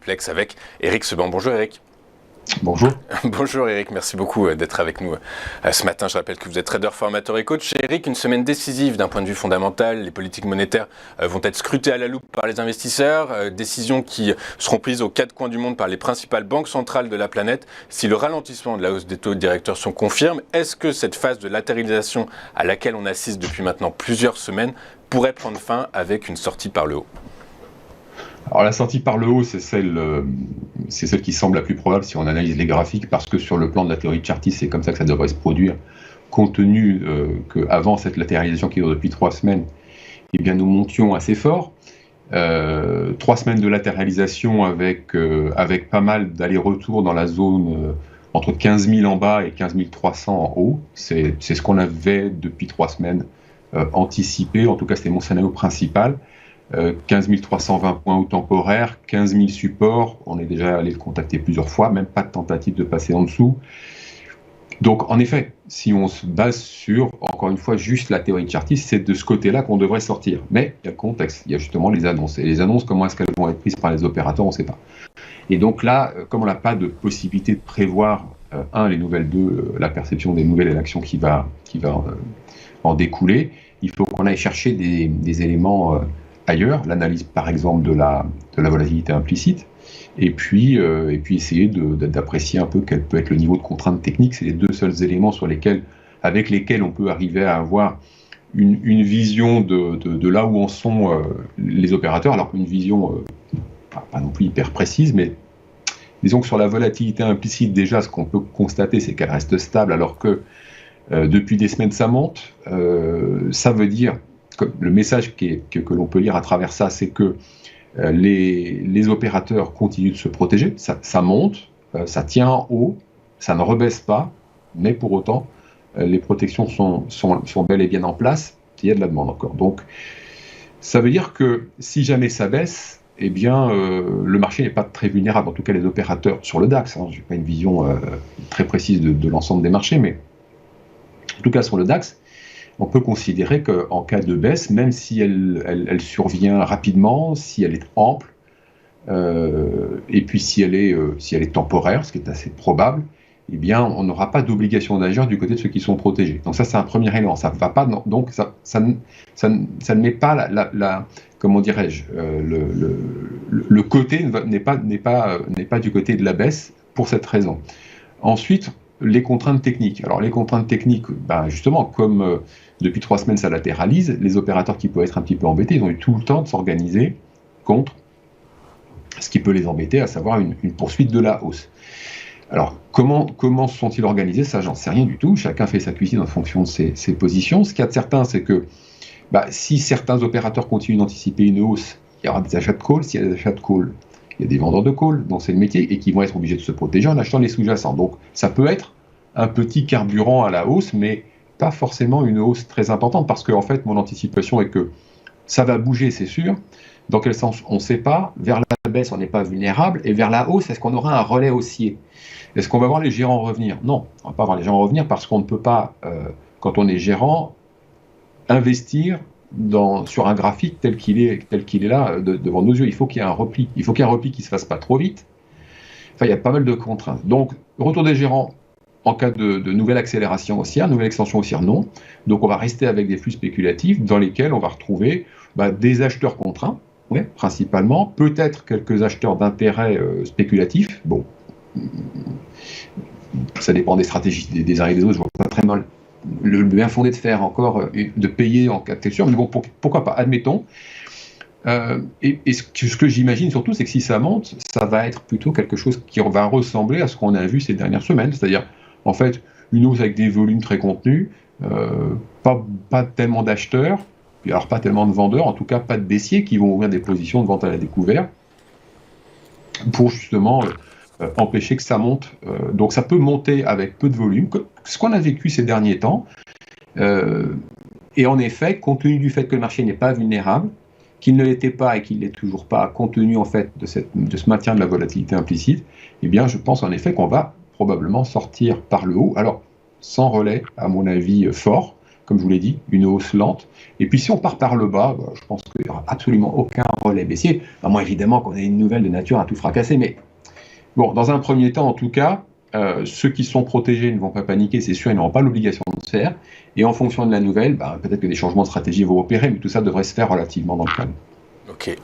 Triplex avec Eric Seban. Bonjour Eric. Bonjour. Bonjour Eric, merci beaucoup d'être avec nous ce matin. Je rappelle que vous êtes trader, formateur et coach. Eric, une semaine décisive d'un point de vue fondamental. Les politiques monétaires vont être scrutées à la loupe par les investisseurs. Décisions qui seront prises aux quatre coins du monde par les principales banques centrales de la planète. Si le ralentissement de la hausse des taux de directeur se confirme, est-ce que cette phase de latéralisation à laquelle on assiste depuis maintenant plusieurs semaines pourrait prendre fin avec une sortie par le haut ? Alors la sortie par le haut, c'est celle qui semble la plus probable si on analyse les graphiques, parce que sur le plan de la théorie de Chartis, c'est comme ça que ça devrait se produire, compte tenu qu'avant cette latéralisation qui dure depuis 3 semaines, eh bien nous montions assez fort. 3 semaines de latéralisation avec pas mal d'allers-retours dans la zone entre 15 000 en bas et 15 300 en haut. C'est ce qu'on avait depuis 3 semaines anticipé, en tout cas c'était mon scénario principal. 15 320 points haut temporaires, 15 000 supports, on est déjà allé le contacter plusieurs fois, même pas de tentative de passer en dessous. Donc en effet, si on se base sur, encore une fois, juste la théorie de Chartis, c'est de ce côté-là qu'on devrait sortir. Mais il y a le contexte, il y a justement les annonces. Et les annonces, comment est-ce qu'elles vont être prises par les opérateurs, on ne sait pas. Et donc là, comme on n'a pas de possibilité de prévoir, les nouvelles, la perception des nouvelles et l'action qui va en découler, il faut qu'on aille chercher des éléments ailleurs, l'analyse par exemple de la volatilité implicite, et puis essayer d'apprécier un peu quel peut être le niveau de contrainte technique. C'est les 2 seuls éléments avec lesquels on peut arriver à avoir une vision de là où en sont les opérateurs. Alors une vision pas non plus hyper précise, mais disons que sur la volatilité implicite, déjà ce qu'on peut constater, c'est qu'elle reste stable, alors que depuis des semaines ça monte. Ça veut dire le message que l'on peut lire à travers ça, c'est que les opérateurs continuent de se protéger, ça monte, ça tient en haut, ça ne rebaisse pas, mais pour autant, les protections sont bel et bien en place, il y a de la demande encore. Donc, ça veut dire que si jamais ça baisse, eh bien, le marché n'est pas très vulnérable, en tout cas les opérateurs sur le DAX, je n'ai pas une vision très précise de l'ensemble des marchés, mais en tout cas sur le DAX, on peut considérer qu'en cas de baisse, même si elle survient rapidement, si elle est ample, et puis si elle est temporaire, ce qui est assez probable, eh bien, on n'aura pas d'obligation d'agir du côté de ceux qui sont protégés. Donc ça, c'est un premier élément. Ça va pas, donc ça ne met pas comment dirais-je, le côté n'est pas du côté de la baisse pour cette raison. Ensuite, les contraintes techniques. Alors les contraintes techniques, justement, comme depuis 3 semaines ça latéralise, les opérateurs qui peuvent être un petit peu embêtés, ils ont eu tout le temps de s'organiser contre ce qui peut les embêter, à savoir une poursuite de la hausse. Alors comment sont-ils organisés? Ça, j'en sais rien du tout. Chacun fait sa cuisine en fonction de ses positions. Ce qu'il y a de certain, c'est que si certains opérateurs continuent d'anticiper une hausse, il y aura des achats de call. S'il y a des achats de call, il y a des vendeurs de call, dont c'est le métier, et qui vont être obligés de se protéger en achetant les sous-jacents. Donc ça peut être un petit carburant à la hausse, mais pas forcément une hausse très importante, parce que en fait, mon anticipation est que ça va bouger, c'est sûr. Dans quel sens, on ne sait pas. Vers la baisse, on n'est pas vulnérable. Et vers la hausse, est-ce qu'on aura un relais haussier? Est-ce qu'on va voir les gérants revenir? Non, on ne va pas voir les gérants revenir, parce qu'on ne peut pas, quand on est gérant, investir sur un graphique tel qu'il est là devant nos yeux. Il faut qu'il y ait un repli. Il faut qu'il y ait un repli qui ne se fasse pas trop vite. Enfin, il y a pas mal de contraintes. Donc, retour des gérants en cas de nouvelle accélération haussière, nouvelle extension haussière, non. Donc, on va rester avec des flux spéculatifs dans lesquels on va retrouver des acheteurs contraints, principalement, peut-être quelques acheteurs d'intérêt spéculatifs. Bon, ça dépend des stratégies des uns et des autres. Je vois pas très mal le bien fondé de faire encore, de payer en cas de texture, mais bon, pourquoi pas, admettons. Et ce que j'imagine surtout, c'est que si ça monte, ça va être plutôt quelque chose qui va ressembler à ce qu'on a vu ces dernières semaines, c'est-à-dire, en fait, une hausse avec des volumes très contenus, pas tellement d'acheteurs, puis alors pas tellement de vendeurs, en tout cas pas de baissiers qui vont ouvrir des positions de vente à la découvert, pour justement empêcher que ça monte. Donc ça peut monter avec peu de volume, ce qu'on a vécu ces derniers temps. Et en effet, compte tenu du fait que le marché n'est pas vulnérable, qu'il ne l'était pas et qu'il ne l'est toujours pas, compte tenu en fait de ce maintien de la volatilité implicite, eh bien je pense en effet qu'on va probablement sortir par le haut. Alors, sans relais, à mon avis, fort, comme je vous l'ai dit, une hausse lente. Et puis si on part par le bas, je pense qu'il n'y aura absolument aucun relais baissier, à moins évidemment qu'on ait une nouvelle de nature à tout fracasser. Mais bon, dans un premier temps, en tout cas, ceux qui sont protégés ne vont pas paniquer, c'est sûr, ils n'auront pas l'obligation de faire. Et en fonction de la nouvelle, peut-être que des changements de stratégie vont opérer, mais tout ça devrait se faire relativement dans le calme. Ok.